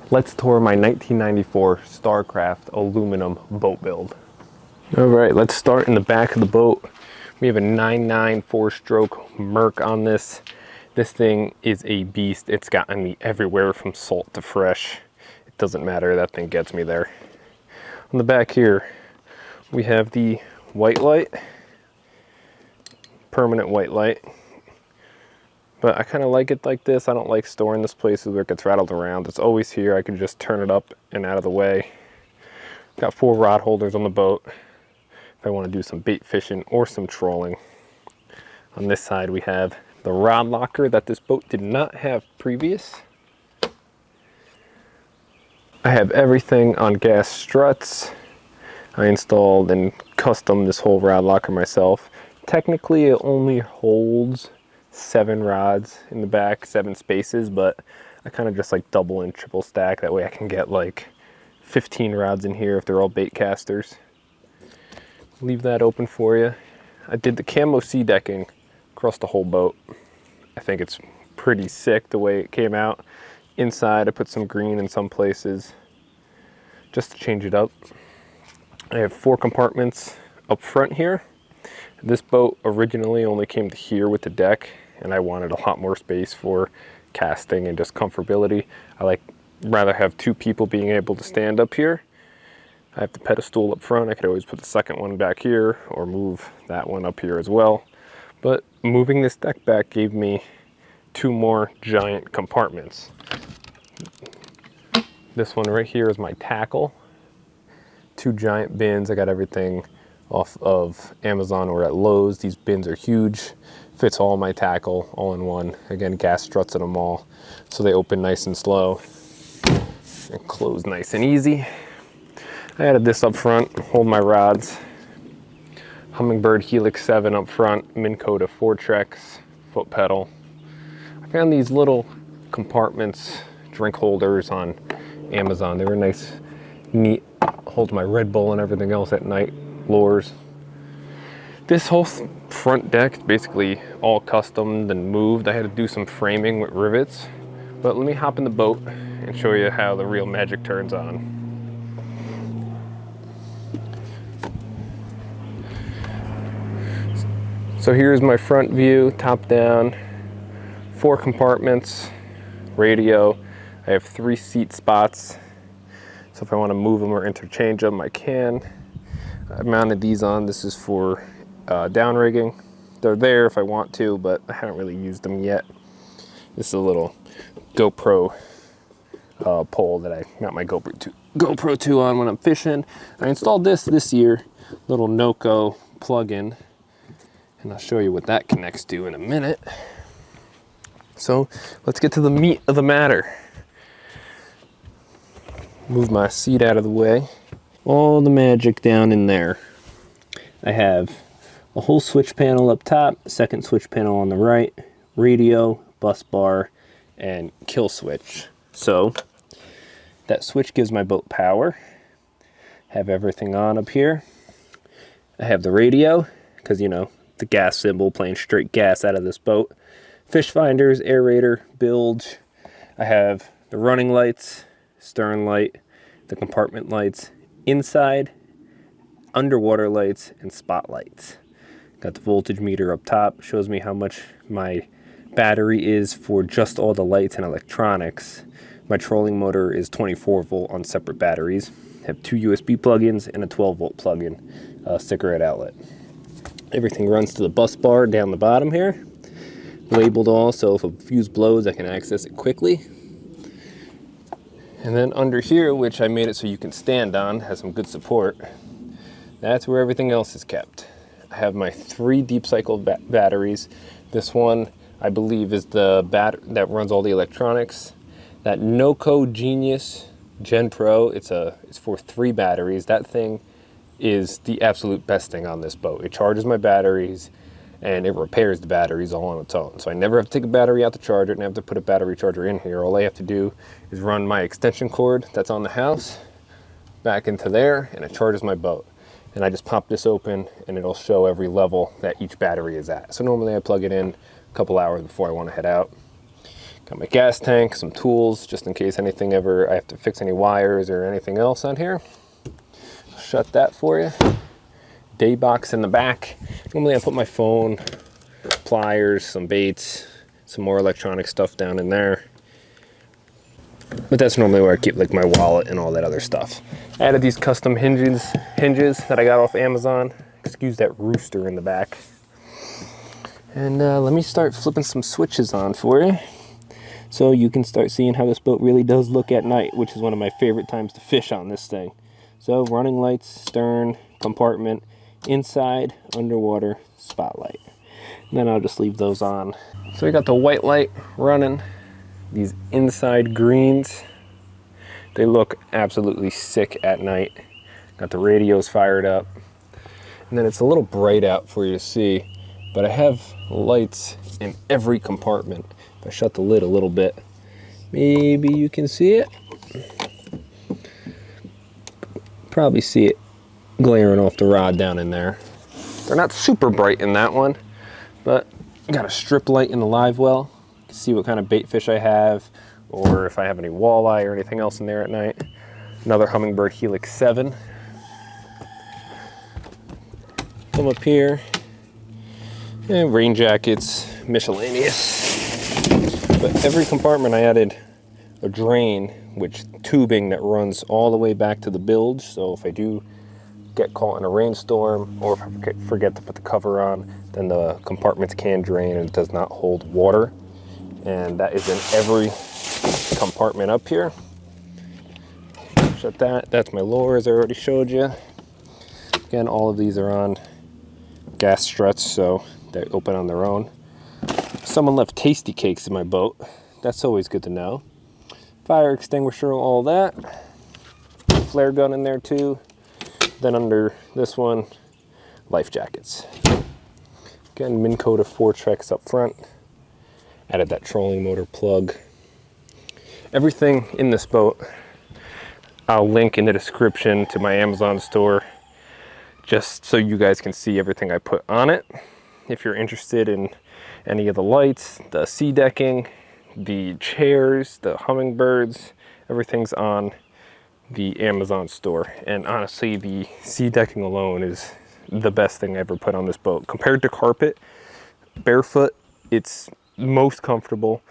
Let's tour my 1994 Starcraft aluminum boat build. All right, let's start in the back of the boat. We have a 9.9 4-stroke Merc on this. This thing is a beast. It's gotten me everywhere from salt to fresh. It doesn't matter, that thing gets me there. On the back here, we have the white light, permanent white light. But I kind of like it like this. I don't like storing this places where it gets rattled around. It's always here. I can just turn it up and out of the way. Got 4 rod holders on the boat if I want to do some bait fishing or some trolling. On this side we have the rod locker that this boat did not have previous. I have everything on gas struts. I installed and custom this whole rod locker myself. Technically it only holds 7 rods in the back, 7 spaces, but I kind of just like double and triple stack. That way I can get like 15 rods in here if they're all bait casters. Leave that open for you. I did the camo sea decking across the whole boat. I think it's pretty sick the way it came out. Inside I put some green in some places just to change it up. I have 4 compartments up front here. This boat originally only came to here with the deck, and I wanted a lot more space for casting and just comfortability. I rather have 2 people being able to stand up here. I have the pedestal up front. I could always put the second one back here or move that one up here as well. But moving this deck back gave me 2 more giant compartments. This one right here is my tackle. 2 giant bins. I got everything off of Amazon or at Lowe's. These bins are huge. Fits all my tackle all in one. Again, gas struts in them all, so they open nice and slow and close nice and easy. I added this up front, hold my rods. Humminbird Helix 7 up front, Minn Kota Fortrex foot pedal. I found these little compartments, drink holders on Amazon. They were nice, neat, hold my Red Bull and everything else at night, lures. This whole front deck is basically all customed and moved. I had to do some framing with rivets, but let me hop in the boat and show you how the real magic turns on. So here's my front view, top down, 4 compartments, radio. I have 3 seat spots, so if I want to move them or interchange them, I can. I mounted these on. This is for down rigging. They're there if I want to, but I haven't really used them yet. This is a little GoPro pole that I mount my GoPro 2 on when I'm fishing. I installed this year, little Noco plug-in, and I'll show you what that connects to in a minute. So let's get to the meat of the matter. Move my seat out of the way. All the magic down in there. I have a whole switch panel up top, second switch panel on the right, radio, bus bar, and kill switch. So that switch gives my boat power. Have everything on up here. I have the radio, because you know, the gas symbol playing straight gas out of this boat. Fish finders, aerator, bilge. I have the running lights, stern light, the compartment lights, inside, underwater lights, and spotlights. Got the voltage meter up top, shows me how much my battery is for just all the lights and electronics. My trolling motor is 24 volt on separate batteries. I have 2 USB plug-ins and a 12 volt plug-in cigarette outlet. Everything runs to the bus bar down the bottom here. Labeled all, so if a fuse blows, I can access it quickly. And then under here, which I made it so you can stand on, has some good support, that's where everything else is kept. I have my 3 deep cycle batteries. This one, I believe, is the that runs all the electronics. That Noco Genius Gen Pro, it's for 3 batteries. That thing is the absolute best thing on this boat. It charges my batteries and it repairs the batteries all on its own. So I never have to take a battery out to charge it and have to put a battery charger in here. All I have to do is run my extension cord that's on the house back into there, and it charges my boat. And I just pop this open and it'll show every level that each battery is at. So normally I plug it in a couple hours before I want to head out. Got my gas tank, some tools, just in case anything ever, I have to fix any wires or anything else on here. Shut that for you. Day box in the back. Normally I put my phone, pliers, some baits, some more electronic stuff down in there. But that's normally where I keep like my wallet and all that other stuff. I added these custom hinges that I got off Amazon. Excuse that rooster in the back. And let me start flipping some switches on for you, so you can start seeing how this boat really does look at night, which is one of my favorite times to fish on this thing. So running lights, stern, compartment, inside, underwater, spotlight. And then I'll just leave those on. So we got the white light running, these inside greens. They look absolutely sick at night. Got the radios fired up. And then it's a little bright out for you to see, but I have lights in every compartment. If I shut the lid a little bit, maybe you can see it. Probably see it glaring off the rod down in there. They're not super bright in that one, but I got a strip light in the live well. You can see what kind of bait fish I have, or if I have any walleye or anything else in there at night. Another Humminbird Helix 7. Come up here, and rain jackets, miscellaneous. But every compartment I added a drain, which tubing that runs all the way back to the bilge. So if I do get caught in a rainstorm, or if I forget to put the cover on, then the compartments can drain and it does not hold water. And that is in every compartment up here. Shut that. That's my lure, as I already showed you. Again, all of these are on gas struts, so they open on their own. Someone left tasty cakes in my boat. That's always good to know. Fire extinguisher, all that. Flare gun in there too. Then under this one, life jackets. Again, Minn Kota 4-Trex up front. Added that trolling motor plug. Everything in this boat, I'll link in the description to my Amazon store, just so you guys can see everything I put on it. If you're interested in any of the lights, the sea decking, the chairs, the hummingbirds, everything's on the Amazon store. And honestly, the sea decking alone is the best thing I ever put on this boat. Compared to carpet, barefoot, it's most comfortable.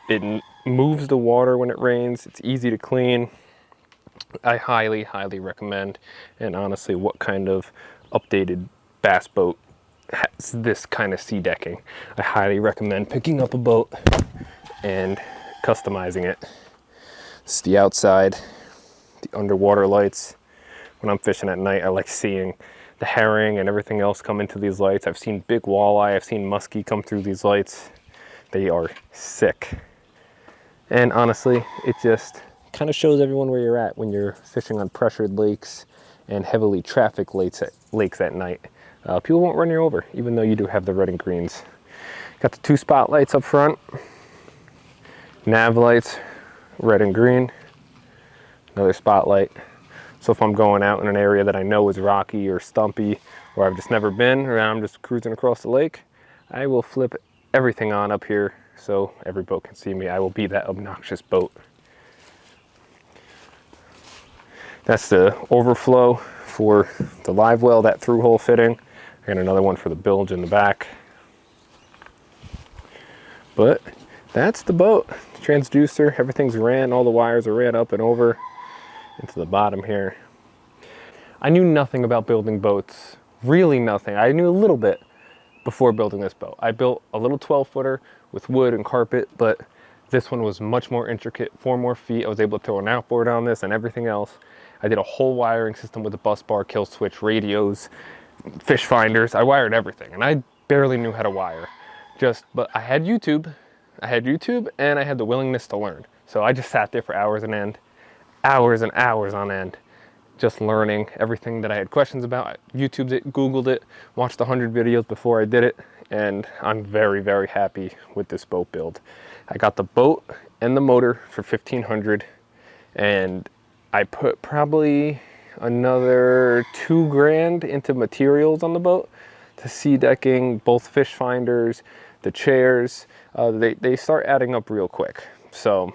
It moves the water when it rains. It's easy to clean. I highly, highly recommend. And honestly, what kind of updated bass boat has this kind of sea decking? I highly recommend picking up a boat and customizing it. It's the outside, the underwater lights. When I'm fishing at night, I like seeing the herring and everything else come into these lights. I've seen big walleye, I've seen muskie come through these lights. They are sick. And honestly, it just kind of shows everyone where you're at when you're fishing on pressured lakes and heavily trafficked lakes at night. People won't run you over, even though you do have the red and greens. Got the 2 spotlights up front, nav lights, red and green, another spotlight. So if I'm going out in an area that I know is rocky or stumpy, or I've just never been, or I'm just cruising across the lake, I will flip everything on up here so every boat can see me. I will be that obnoxious boat. That's the overflow for the live well, that through hole fitting. I got another one for the bilge in the back. But that's the boat. Transducer, everything's ran, all the wires are ran up and over into the bottom here. I knew nothing about building boats, really nothing. I knew a little bit before building this boat. I built a little 12-footer with wood and carpet, but this one was much more intricate, 4 more feet. I was able to throw an outboard on this and everything else. I did a whole wiring system with a bus bar, kill switch, radios, fish finders. I wired everything, and I barely knew how to wire. But I had YouTube. And I had the willingness to learn. So I just sat there for hours and hours on end, just learning everything that I had questions about. I YouTubed it, Googled it, watched 100 videos before I did it, and I'm very, very happy with this boat build. I got the boat and the motor for $1,500, and I put probably another $2 grand into materials on the boat, to sea decking, both fish finders, the chairs, they start adding up real quick. So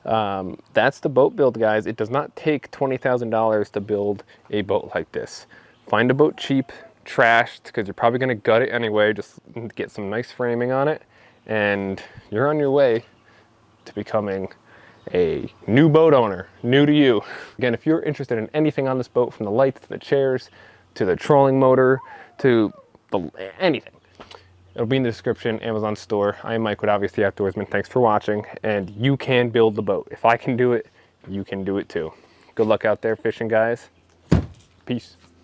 that's the boat build, guys. It does not take $20,000 to build a boat like this. Find a boat cheap, trashed, because you're probably going to gut it anyway. Just get some nice framing on it, and you're on your way to becoming a new boat owner, new to you. Again, if you're interested in anything on this boat, from the lights to the chairs to the trolling motor to anything, it'll be in the description, Amazon store. I am Mike with Obviously Outdoorsman. Thanks for watching, and you can build the boat. If I can do it, you can do it too. Good luck out there fishing, guys. Peace.